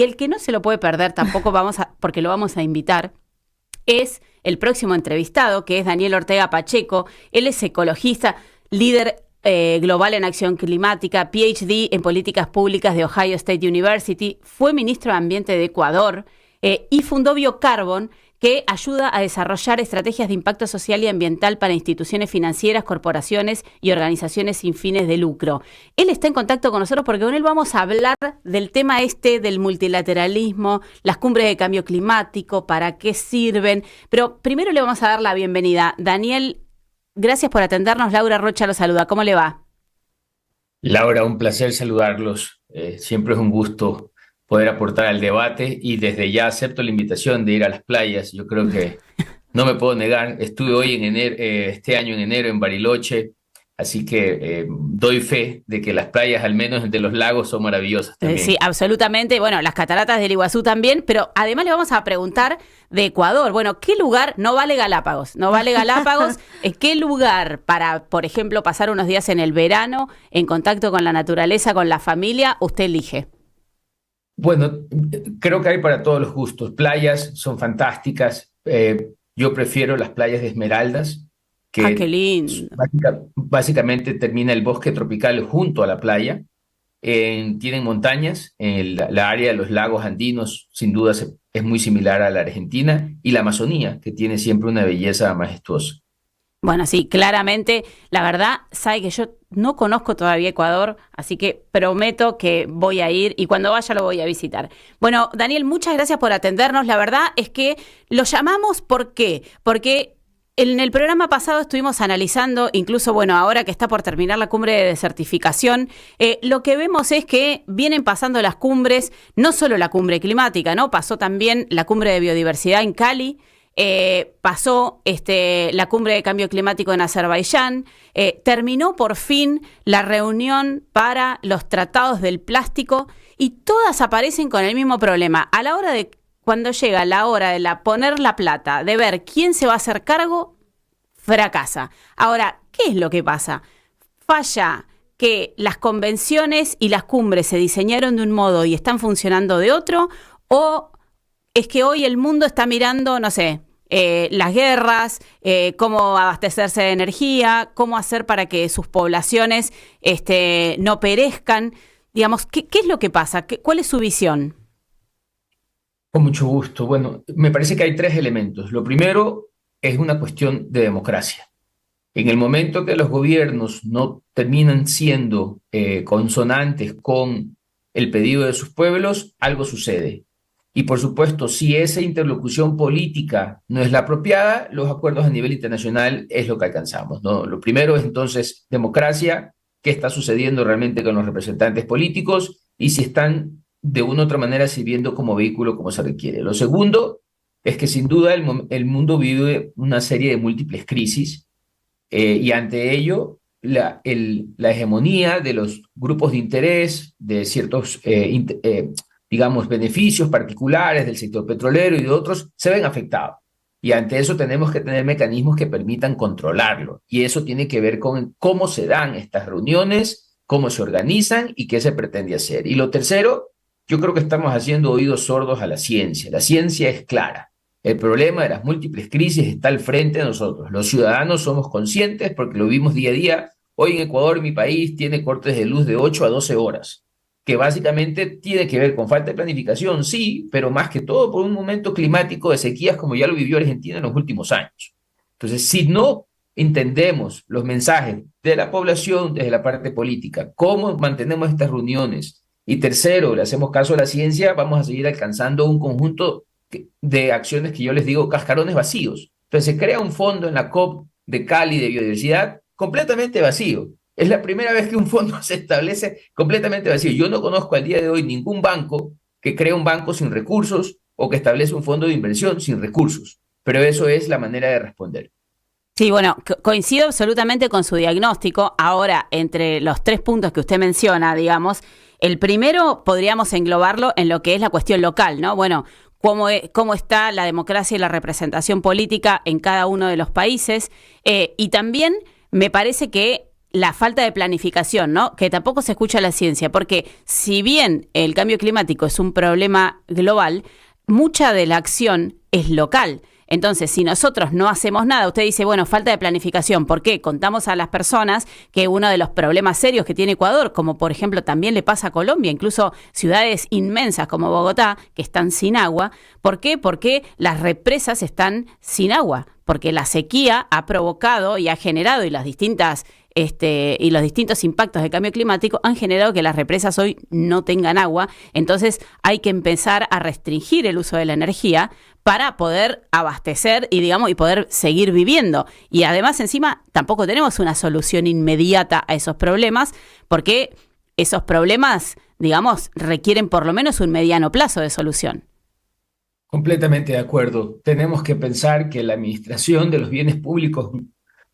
Y el que no se lo puede perder tampoco porque lo vamos a invitar, es el próximo entrevistado, que es Daniel Ortega Pacheco. Él es ecologista, líder global en acción climática, PhD en políticas públicas de Ohio State University, fue ministro de Ambiente de Ecuador y fundó Biocarbon, que ayuda a desarrollar estrategias de impacto social y ambiental para instituciones financieras, corporaciones y organizaciones sin fines de lucro. Él está en contacto con nosotros porque con él vamos a hablar del tema del multilateralismo, las cumbres de cambio climático, para qué sirven. Pero primero le vamos a dar la bienvenida. Daniel, gracias por atendernos. Laura Rocha lo saluda. ¿Cómo le va? Laura, un placer saludarlos. Siempre es un gusto poder aportar al debate y desde ya acepto la invitación de ir a las playas. Yo creo que no me puedo negar. Estuve hoy en enero, este año en enero en Bariloche, así que doy fe de que las playas, al menos de los lagos, son maravillosas Sí, también. absolutamente. Bueno, las cataratas del Iguazú también, pero además le vamos a preguntar de Ecuador. Bueno, ¿qué lugar? No vale Galápagos, no vale Galápagos. ¿Qué lugar para, por ejemplo, pasar unos días en el verano en contacto con la naturaleza, con la familia, usted elige? Bueno, creo que hay para todos los gustos. Playas son fantásticas. Yo prefiero las playas de Esmeraldas, Ah, qué que lindo. básicamente termina el bosque tropical junto a la playa. Tienen montañas, la área de los lagos andinos sin duda es muy similar a la Argentina, y la Amazonía, que tiene siempre una belleza majestuosa. Bueno, sí, claramente, la verdad, sabe que yo no conozco todavía Ecuador, así que prometo que voy a ir y cuando vaya lo voy a visitar. Bueno, Daniel, muchas gracias por atendernos. La verdad es que lo llamamos, ¿por qué? Porque en el programa pasado estuvimos analizando, incluso, bueno, ahora que está por terminar la cumbre de desertificación, lo que vemos es que vienen pasando las cumbres, no solo la cumbre climática, ¿no? Pasó también la cumbre de biodiversidad en Cali. Pasó la cumbre de cambio climático en Azerbaiyán, terminó por fin la reunión para los tratados del plástico y todas aparecen con el mismo problema. A la hora de, cuando llega la hora de poner la plata, de ver quién se va a hacer cargo, fracasa. Ahora, ¿qué es lo que pasa? Falla que las convenciones y las cumbres se diseñaron de un modo y están funcionando de otro, o es que hoy el mundo está mirando, no sé, las guerras, cómo abastecerse de energía, cómo hacer para que sus poblaciones no perezcan. Digamos, ¿qué es lo que pasa? ¿Cuál es su visión? Con mucho gusto. Bueno, me parece que hay tres elementos. Lo primero es una cuestión de democracia. En el momento que los gobiernos no terminan siendo consonantes con el pedido de sus pueblos, algo sucede. Y por supuesto, si esa interlocución política no es la apropiada, los acuerdos a nivel internacional es lo que alcanzamos, ¿no? Lo primero es entonces democracia, qué está sucediendo realmente con los representantes políticos y si están de una u otra manera sirviendo como vehículo como se requiere. Lo segundo es que sin duda el mundo vive una serie de múltiples crisis, y ante ello la hegemonía de los grupos de interés, de ciertos, digamos, beneficios particulares del sector petrolero y de otros, se ven afectados. Y ante eso tenemos que tener mecanismos que permitan controlarlo. Y eso tiene que ver con cómo se dan estas reuniones, cómo se organizan y qué se pretende hacer. Y lo tercero, yo creo que estamos haciendo oídos sordos a la ciencia. La ciencia es clara. El problema de las múltiples crisis está al frente de nosotros. Los ciudadanos somos conscientes porque lo vimos día a día. Hoy en Ecuador, mi país, tiene cortes de luz de 8 a 12 horas, que básicamente tiene que ver con falta de planificación, sí, pero más que todo por un momento climático de sequías como ya lo vivió Argentina en los últimos años. Entonces, si no entendemos los mensajes de la población desde la parte política, cómo mantenemos estas reuniones, y tercero, le hacemos caso a la ciencia, vamos a seguir alcanzando un conjunto de acciones que yo les digo cascarones vacíos. Entonces se crea un fondo en la COP de Cali de biodiversidad completamente vacío. Es la primera vez que un fondo se establece completamente vacío. Yo no conozco al día de hoy ningún banco que crea un banco sin recursos o que establece un fondo de inversión sin recursos. Pero eso es la manera de responder. Sí, bueno, coincido absolutamente con su diagnóstico. Ahora, entre los tres puntos que usted menciona, digamos, el primero podríamos englobarlo en lo que es la cuestión local, ¿no? Bueno, cómo está la democracia y la representación política en cada uno de los países. Y también me parece que la falta de planificación, ¿no? Que tampoco se escucha la ciencia, porque si bien el cambio climático es un problema global, mucha de la acción es local. Entonces, si nosotros no hacemos nada, usted dice, bueno, falta de planificación. ¿Por qué? Contamos a las personas que uno de los problemas serios que tiene Ecuador, como por ejemplo también le pasa a Colombia, incluso ciudades inmensas como Bogotá, que están sin agua. ¿Por qué? Porque las represas están sin agua, porque la sequía ha provocado y ha generado, y los distintos impactos del cambio climático han generado que las represas hoy no tengan agua. Entonces hay que empezar a restringir el uso de la energía para poder abastecer y poder seguir viviendo. Y además encima tampoco tenemos una solución inmediata a esos problemas, porque esos problemas, requieren por lo menos un mediano plazo de solución. Completamente de acuerdo. Tenemos que pensar que la administración de los bienes públicos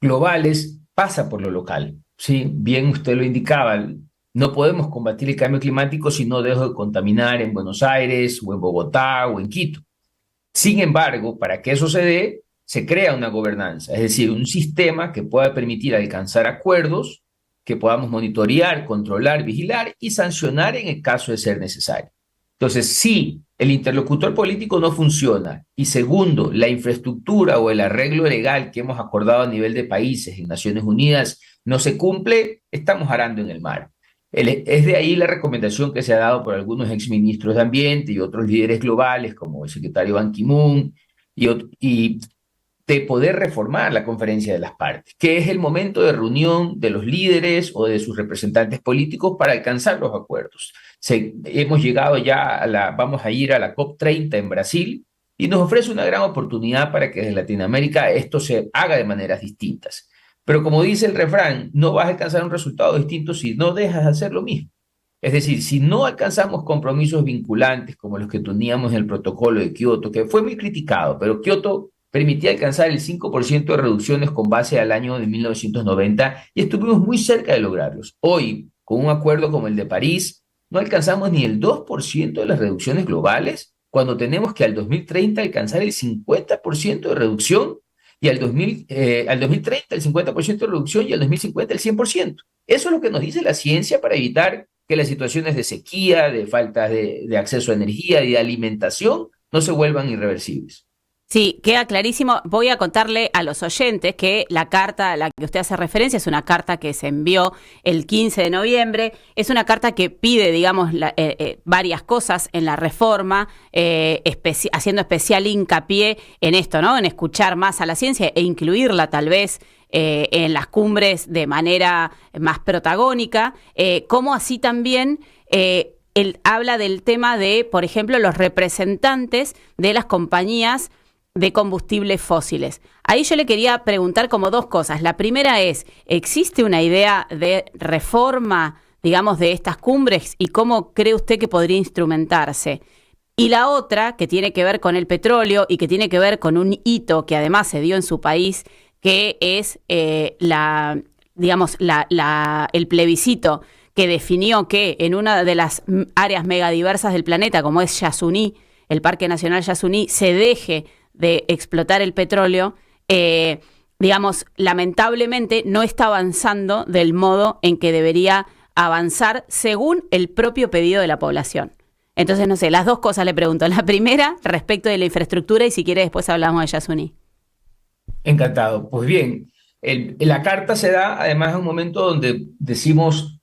globales pasa por lo local. Sí, bien usted lo indicaba, no podemos combatir el cambio climático si no dejo de contaminar en Buenos Aires o en Bogotá o en Quito. Sin embargo, para que eso se dé, se crea una gobernanza, es decir, un sistema que pueda permitir alcanzar acuerdos, que podamos monitorear, controlar, vigilar y sancionar en el caso de ser necesario. Entonces, si el interlocutor político no funciona y segundo, la infraestructura o el arreglo legal que hemos acordado a nivel de países en Naciones Unidas no se cumple, estamos arando en el mar. Es de ahí la recomendación que se ha dado por algunos exministros de Ambiente y otros líderes globales, como el secretario Ban Ki-moon, y de poder reformar la conferencia de las partes, que es el momento de reunión de los líderes o de sus representantes políticos para alcanzar los acuerdos. Hemos llegado ya vamos a ir a la COP30 en Brasil y nos ofrece una gran oportunidad para que desde Latinoamérica esto se haga de maneras distintas. Pero como dice el refrán, no vas a alcanzar un resultado distinto si no dejas de hacer lo mismo. Es decir, si no alcanzamos compromisos vinculantes como los que teníamos en el protocolo de Kioto, que fue muy criticado, pero Kioto permitía alcanzar el 5% de reducciones con base al año de 1990 y estuvimos muy cerca de lograrlos. Hoy, con un acuerdo como el de París, no alcanzamos ni el 2% de las reducciones globales cuando tenemos que al 2030 alcanzar el 50% de reducción y al 2030 el 50% de reducción y al 2050 el 100%. Eso es lo que nos dice la ciencia para evitar que las situaciones de sequía, de falta de acceso a energía y de alimentación no se vuelvan irreversibles. Sí, queda clarísimo. Voy a contarle a los oyentes que la carta a la que usted hace referencia es una carta que se envió el 15 de noviembre. Es una carta que pide, varias cosas en la reforma, haciendo especial hincapié en esto, ¿no? En escuchar más a la ciencia e incluirla tal vez en las cumbres de manera más protagónica, como así también él habla del tema de, por ejemplo, los representantes de las compañías de combustibles fósiles. Ahí yo le quería preguntar como dos cosas. La primera es, ¿existe una idea de reforma, de estas cumbres y cómo cree usted que podría instrumentarse? Y la otra, que tiene que ver con el petróleo y que tiene que ver con un hito que además se dio en su país, que es el plebiscito que definió que en una de las áreas megadiversas del planeta, como es Yasuní, el Parque Nacional Yasuní, se deje de explotar el petróleo, lamentablemente no está avanzando del modo en que debería avanzar según el propio pedido de la población. Entonces, no sé, las dos cosas le pregunto. La primera, respecto de la infraestructura, y si quiere después hablamos de Yasuní. Encantado. Pues bien, la carta se da además en un momento donde decimos,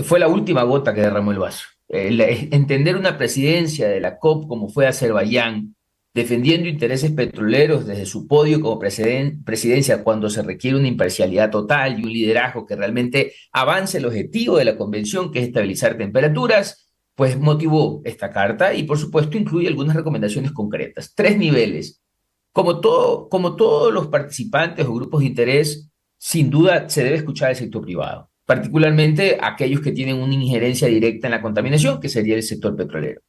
fue la última gota que derramó el vaso. Entender una presidencia de la COP como fue Azerbaiyán, defendiendo intereses petroleros desde su podio como presidencia cuando se requiere una imparcialidad total y un liderazgo que realmente avance el objetivo de la convención, que es estabilizar temperaturas, pues motivó esta carta y por supuesto incluye algunas recomendaciones concretas. 3 niveles. Como todos los participantes o grupos de interés, sin duda se debe escuchar al sector privado, particularmente aquellos que tienen una injerencia directa en la contaminación, que sería el sector petrolero.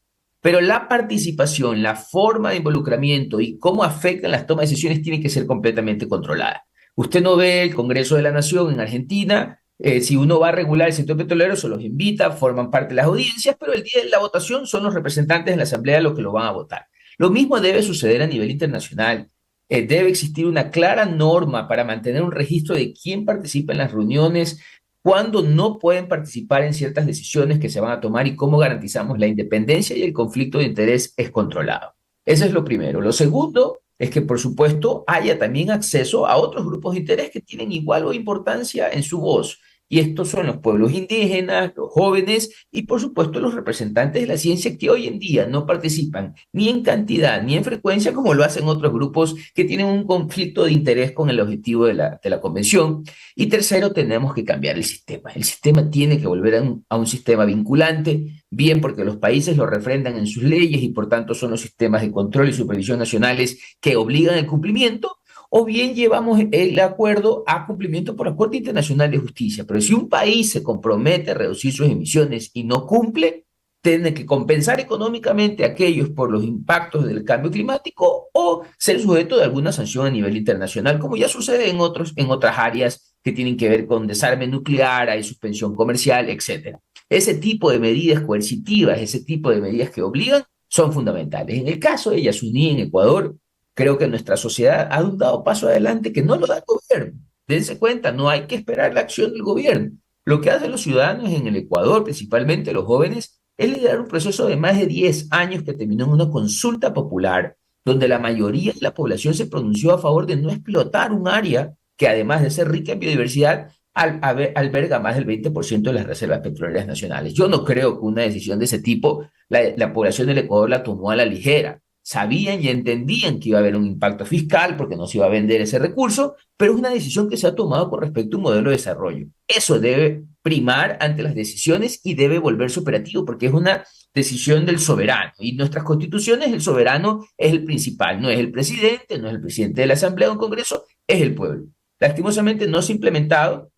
Pero la participación, la forma de involucramiento y cómo afectan las tomas de decisiones tiene que ser completamente controlada. Usted no ve el Congreso de la Nación en Argentina, si uno va a regular el sector petrolero, se los invita, forman parte de las audiencias, pero el día de la votación son los representantes de la Asamblea los que lo van a votar. Lo mismo debe suceder a nivel internacional. Debe existir una clara norma para mantener un registro de quién participa en las reuniones, cuándo no pueden participar en ciertas decisiones que se van a tomar y cómo garantizamos la independencia y el conflicto de interés es controlado. Eso es lo primero. Lo segundo es que, por supuesto, haya también acceso a otros grupos de interés que tienen igual o importancia en su voz. Y estos son los pueblos indígenas, los jóvenes y, por supuesto, los representantes de la ciencia que hoy en día no participan ni en cantidad ni en frecuencia como lo hacen otros grupos que tienen un conflicto de interés con el objetivo de la convención. Y tercero, tenemos que cambiar el sistema. El sistema tiene que volver a un sistema vinculante, bien porque los países lo refrendan en sus leyes y por tanto son los sistemas de control y supervisión nacionales que obligan el cumplimiento, o bien llevamos el acuerdo a cumplimiento por la Corte Internacional de Justicia. Pero si un país se compromete a reducir sus emisiones y no cumple, tiene que compensar económicamente a aquellos por los impactos del cambio climático o ser sujeto de alguna sanción a nivel internacional, como ya sucede en otras áreas que tienen que ver con desarme nuclear, hay suspensión comercial, etcétera. Ese tipo de medidas coercitivas, ese tipo de medidas que obligan, son fundamentales. En el caso de Yasuní, en Ecuador, creo que nuestra sociedad ha dado paso adelante que no lo da el gobierno. Dense cuenta, no hay que esperar la acción del gobierno. Lo que hacen los ciudadanos en el Ecuador, principalmente los jóvenes, es liderar un proceso de más de 10 años que terminó en una consulta popular, donde la mayoría de la población se pronunció a favor de no explotar un área que, además de ser rica en biodiversidad, alberga más del 20% de las reservas petroleras nacionales. Yo no creo que una decisión de ese tipo la población del Ecuador la tomó a la ligera. Sabían y entendían que iba a haber un impacto fiscal porque no se iba a vender ese recurso, pero es una decisión que se ha tomado con respecto a un modelo de desarrollo. Eso debe primar ante las decisiones y debe volverse operativo porque es una decisión del soberano. Y en nuestras constituciones el soberano es el principal, no es el presidente, no es el presidente de la Asamblea o un Congreso, es el pueblo. Lastimosamente no se ha implementado,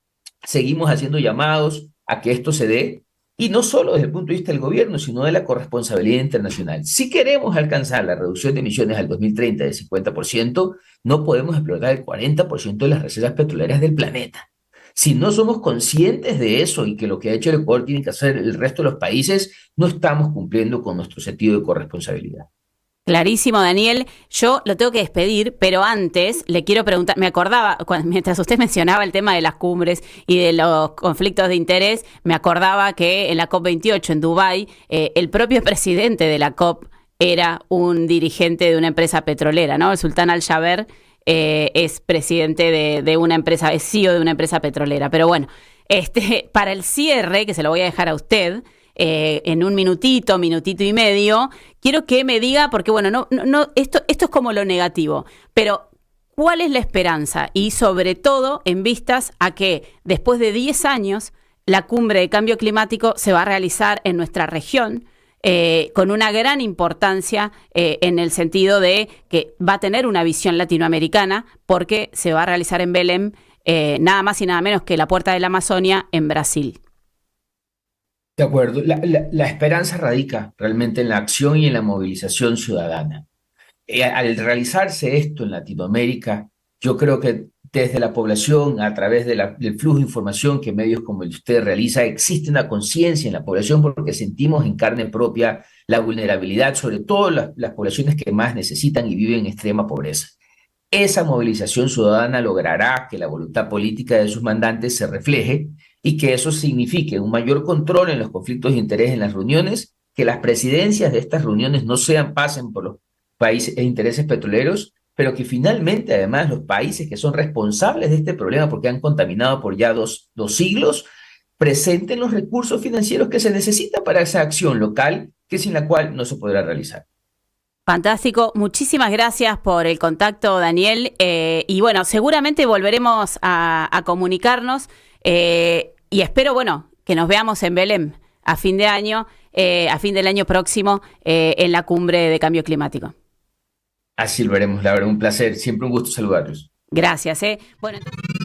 seguimos haciendo llamados a que esto se dé, y no solo desde el punto de vista del gobierno, sino de la corresponsabilidad internacional. Si queremos alcanzar la reducción de emisiones al 2030 del 50%, no podemos explotar el 40% de las reservas petroleras del planeta. Si no somos conscientes de eso y que lo que ha hecho el Ecuador tiene que hacer el resto de los países, no estamos cumpliendo con nuestro sentido de corresponsabilidad. Clarísimo, Daniel. Yo lo tengo que despedir, pero antes le quiero preguntar, me acordaba, mientras usted mencionaba el tema de las cumbres y de los conflictos de interés, me acordaba que en la COP28 en Dubái, el propio presidente de la COP era un dirigente de una empresa petrolera, ¿no? El Sultán Al-Jaber es presidente de una empresa, es CEO de una empresa petrolera. Pero bueno, para el cierre, que se lo voy a dejar a usted, en un minutito y medio, quiero que me diga, porque bueno, esto es como lo negativo, pero ¿cuál es la esperanza? Y sobre todo en vistas a que después de 10 años la cumbre de cambio climático se va a realizar en nuestra región, con una gran importancia en el sentido de que va a tener una visión latinoamericana, porque se va a realizar en Belém, nada más y nada menos que la Puerta de la Amazonia en Brasil. De acuerdo, la esperanza radica realmente en la acción y en la movilización ciudadana. Al realizarse esto en Latinoamérica, yo creo que desde la población, a través del flujo de información que medios como el de usted realiza, existe una conciencia en la población porque sentimos en carne propia la vulnerabilidad, sobre todo las poblaciones que más necesitan y viven en extrema pobreza. Esa movilización ciudadana logrará que la voluntad política de sus mandantes se refleje y que eso signifique un mayor control en los conflictos de interés en las reuniones, que las presidencias de estas reuniones no pasen por los países e intereses petroleros, pero que finalmente además los países que son responsables de este problema porque han contaminado por ya dos siglos, presenten los recursos financieros que se necesitan para esa acción local, que sin la cual no se podrá realizar. Fantástico, muchísimas gracias por el contacto, Daniel, y bueno, seguramente volveremos a comunicarnos, y espero, bueno, que nos veamos en Belém a fin de año, a fin del año próximo, en la cumbre de cambio climático. Así lo veremos, la verdad, un placer, siempre un gusto saludarlos. Gracias. Bueno, entonces...